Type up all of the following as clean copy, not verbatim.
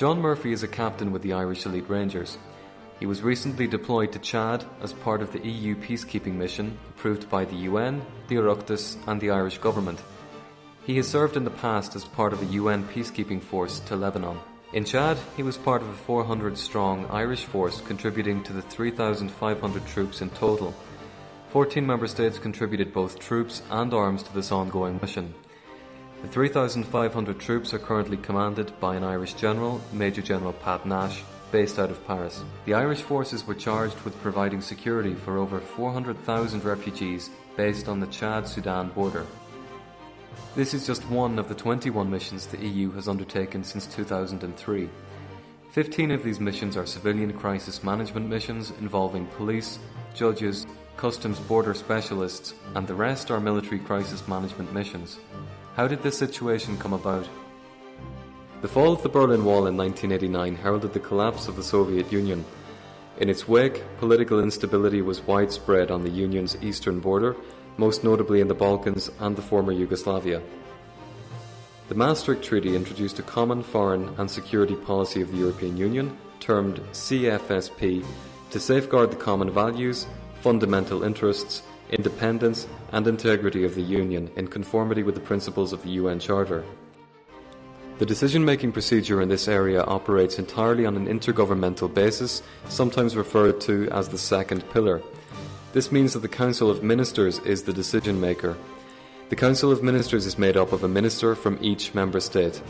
John Murphy is a captain with the Irish Elite Rangers. He was recently deployed to Chad as part of the EU peacekeeping mission approved by the UN, the Oireachtas and the Irish government. He has served in the past as part of a UN peacekeeping force to Lebanon. In Chad, he was part of a 400-strong Irish force contributing to the 3,500 troops in total. 14 member states contributed both troops and arms to this ongoing mission. The 3,500 troops are currently commanded by an Irish general, Major General Pat Nash, based out of Paris. The Irish forces were charged with providing security for over 400,000 refugees based on the Chad-Sudan border. This is just one of the 21 missions the EU has undertaken since 2003. 15 of these missions are civilian crisis management missions involving police, judges, customs border specialists, and the rest are military crisis management missions. How did this situation come about? The fall of the Berlin Wall in 1989 heralded the collapse of the Soviet Union. In its wake, political instability was widespread on the Union's eastern border, most notably in the Balkans and the former Yugoslavia. The Maastricht Treaty introduced a common foreign and security policy of the European Union, termed CFSP, to safeguard the common values, fundamental interests, independence and integrity of the Union in conformity with the principles of the UN Charter. The decision-making procedure in this area operates entirely on an intergovernmental basis, sometimes referred to as the second pillar. This means that the Council of Ministers is the decision-maker. The Council of Ministers is made up of a minister from each member state.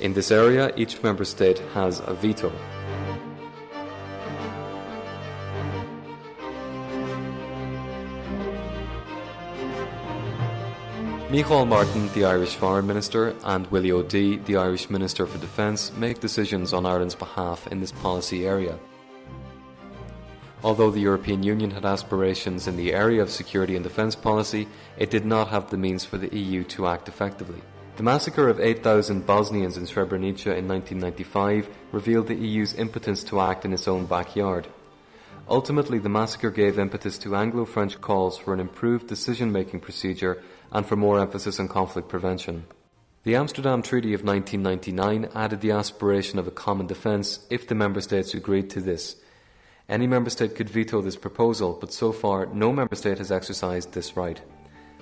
In this area, each member state has a veto. Micheál Martin, the Irish Foreign Minister, and Willie O'Dea, the Irish Minister for Defence, make decisions on Ireland's behalf in this policy area. Although the European Union had aspirations in the area of security and defence policy, it did not have the means for the EU to act effectively. The massacre of 8,000 Bosnians in Srebrenica in 1995 revealed the EU's impotence to act in its own backyard. Ultimately, the massacre gave impetus to Anglo-French calls for an improved decision-making procedure and for more emphasis on conflict prevention. The Amsterdam Treaty of 1999 added the aspiration of a common defence if the member states agreed to this. Any member state could veto this proposal, but so far no member state has exercised this right.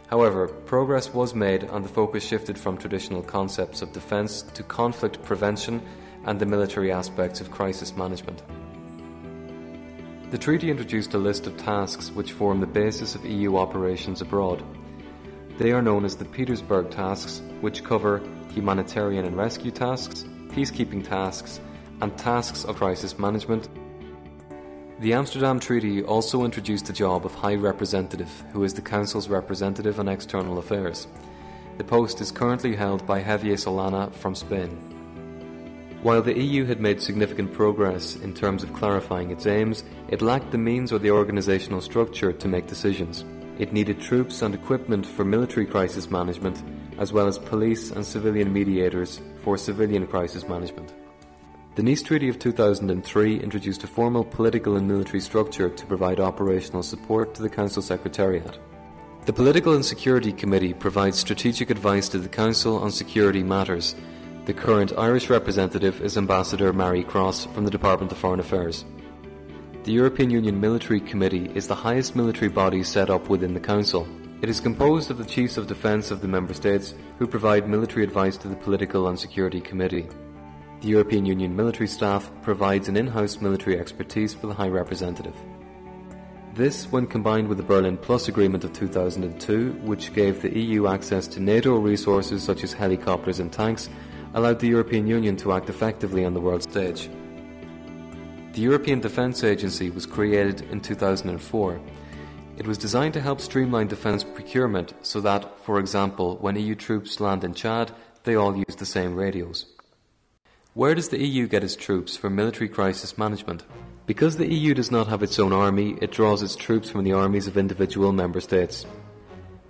However, progress was made and the focus shifted from traditional concepts of defence to conflict prevention and the military aspects of crisis management. The treaty introduced a list of tasks which form the basis of EU operations abroad. They are known as the Petersberg tasks, which cover humanitarian and rescue tasks, peacekeeping tasks, and tasks of crisis management. The Amsterdam Treaty also introduced the job of High Representative, who is the Council's representative on external affairs. The post is currently held by Javier Solana from Spain. While the EU had made significant progress in terms of clarifying its aims, it lacked the means or the organisational structure to make decisions. It needed troops and equipment for military crisis management, as well as police and civilian mediators for civilian crisis management. The Nice Treaty of 2003 introduced a formal political and military structure to provide operational support to the Council Secretariat. The Political and Security Committee provides strategic advice to the Council on security matters. The current Irish representative is Ambassador Mary Cross from the Department of Foreign Affairs. The European Union Military Committee is the highest military body set up within the Council. It is composed of the Chiefs of Defence of the Member States who provide military advice to the Political and Security Committee. The European Union military staff provides an in-house military expertise for the High Representative. This, when combined with the Berlin Plus Agreement of 2002, which gave the EU access to NATO resources such as helicopters and tanks, allowed the European Union to act effectively on the world stage. The European Defence Agency was created in 2004. It was designed to help streamline defence procurement so that, for example, when EU troops land in Chad, they all use the same radios. Where does the EU get its troops for military crisis management? Because the EU does not have its own army, it draws its troops from the armies of individual member states.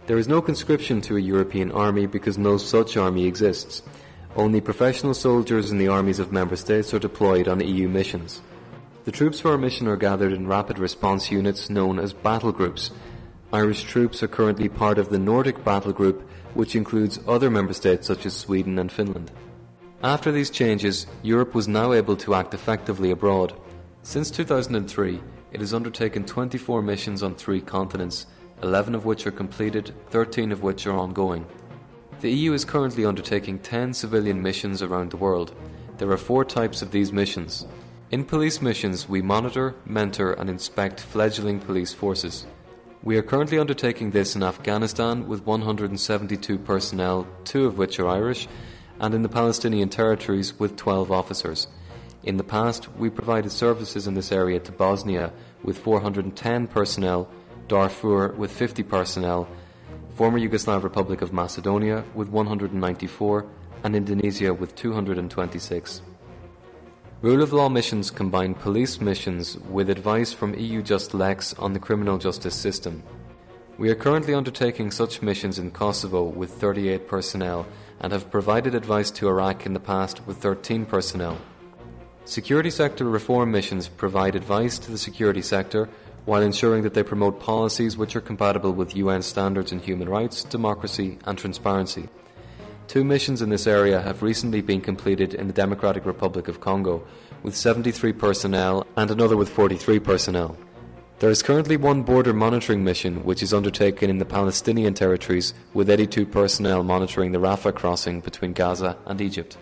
There is no conscription to a European army because no such army exists. Only professional soldiers in the armies of member states are deployed on EU missions. The troops for our mission are gathered in rapid response units known as battle groups. Irish troops are currently part of the Nordic Battle Group, which includes other member states such as Sweden and Finland. After these changes, Europe was now able to act effectively abroad. Since 2003, it has undertaken 24 missions on 3 continents, 11 of which are completed, 13 of which are ongoing. The EU is currently undertaking 10 civilian missions around the world. There are 4 types of these missions. In police missions, we monitor, mentor and inspect fledgling police forces. We are currently undertaking this in Afghanistan with 172 personnel, 2 of which are Irish, and in the Palestinian territories with 12 officers. In the past, we provided services in this area to Bosnia with 410 personnel, Darfur with 50 personnel, former Yugoslav Republic of Macedonia with 194, and Indonesia with 226. Rule of law missions combine police missions with advice from EU Just Lex on the criminal justice system. We are currently undertaking such missions in Kosovo with 38 personnel and have provided advice to Iraq in the past with 13 personnel. Security sector reform missions provide advice to the security sector while ensuring that they promote policies which are compatible with UN standards in human rights, democracy and transparency. 2 missions in this area have recently been completed in the Democratic Republic of Congo with 73 personnel and another with 43 personnel. There is currently 1 border monitoring mission which is undertaken in the Palestinian territories with 82 personnel monitoring the Rafah crossing between Gaza and Egypt.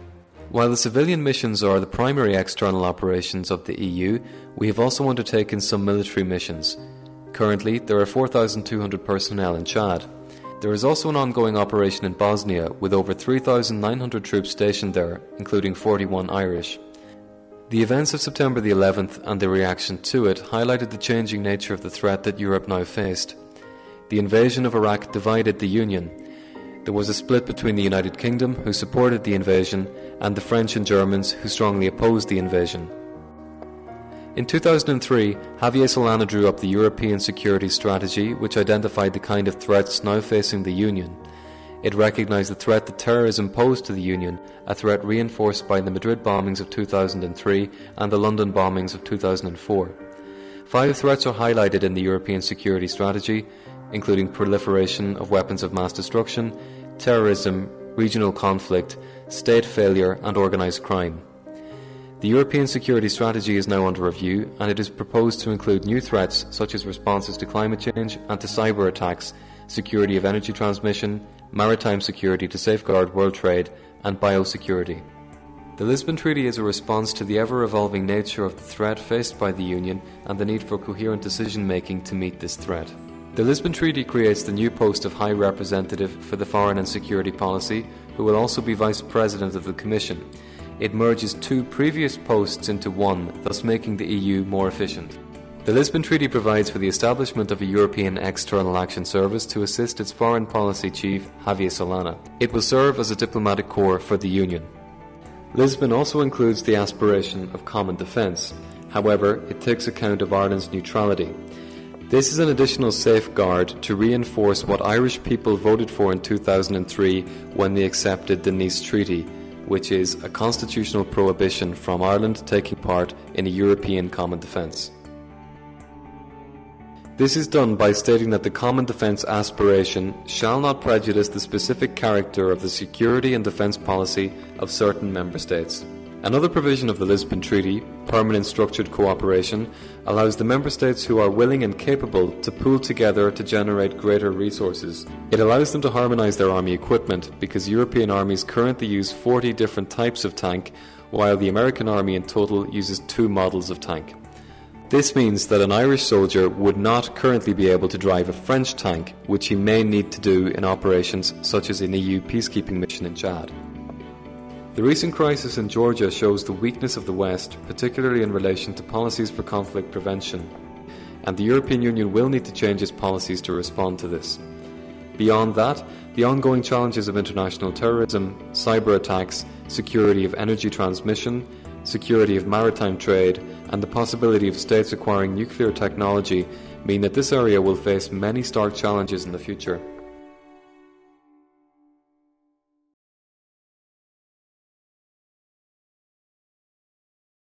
While the civilian missions are the primary external operations of the EU, we have also undertaken some military missions. Currently, there are 4,200 personnel in Chad. There is also an ongoing operation in Bosnia with over 3,900 troops stationed there, including 41 Irish. The events of September the 11th and the reaction to it highlighted the changing nature of the threat that Europe now faced. The invasion of Iraq divided the Union. There was a split between the United Kingdom, who supported the invasion, and the French and Germans, who strongly opposed the invasion. In 2003, Javier Solana drew up the European Security Strategy, which identified the kind of threats now facing the Union. It recognized the threat that terrorism posed to the Union, a threat reinforced by the Madrid bombings of 2003 and the London bombings of 2004. 5 threats are highlighted in the European Security Strategy, including proliferation of weapons of mass destruction, terrorism, regional conflict, state failure and organised crime. The European Security Strategy is now under review, and it is proposed to include new threats such as responses to climate change and to cyber attacks, security of energy transmission, maritime security to safeguard world trade, and biosecurity. The Lisbon Treaty is a response to the ever-evolving nature of the threat faced by the Union and the need for coherent decision-making to meet this threat. The Lisbon Treaty creates the new post of High Representative for the Foreign and Security Policy, who will also be Vice President of the Commission. It merges 2 previous posts into one, thus making the EU more efficient. The Lisbon Treaty provides for the establishment of a European External Action Service to assist its foreign policy chief, Javier Solana. It will serve as a diplomatic corps for the Union. Lisbon also includes the aspiration of common defence. However, it takes account of Ireland's neutrality. This is an additional safeguard to reinforce what Irish people voted for in 2003 when they accepted the Nice Treaty, which is a constitutional prohibition from Ireland taking part in a European common defence. This is done by stating that the common defence aspiration shall not prejudice the specific character of the security and defence policy of certain member states. Another provision of the Lisbon Treaty, permanent structured cooperation, allows the member states who are willing and capable to pool together to generate greater resources. It allows them to harmonise their army equipment, because European armies currently use 40 different types of tank, while the American army in total uses 2 models of tank. This means that an Irish soldier would not currently be able to drive a French tank, which he may need to do in operations such as an EU peacekeeping mission in Chad. The recent crisis in Georgia shows the weakness of the West, particularly in relation to policies for conflict prevention, and the European Union will need to change its policies to respond to this. Beyond that, the ongoing challenges of international terrorism, cyber attacks, security of energy transmission, security of maritime trade, and the possibility of states acquiring nuclear technology mean that this area will face many stark challenges in the future.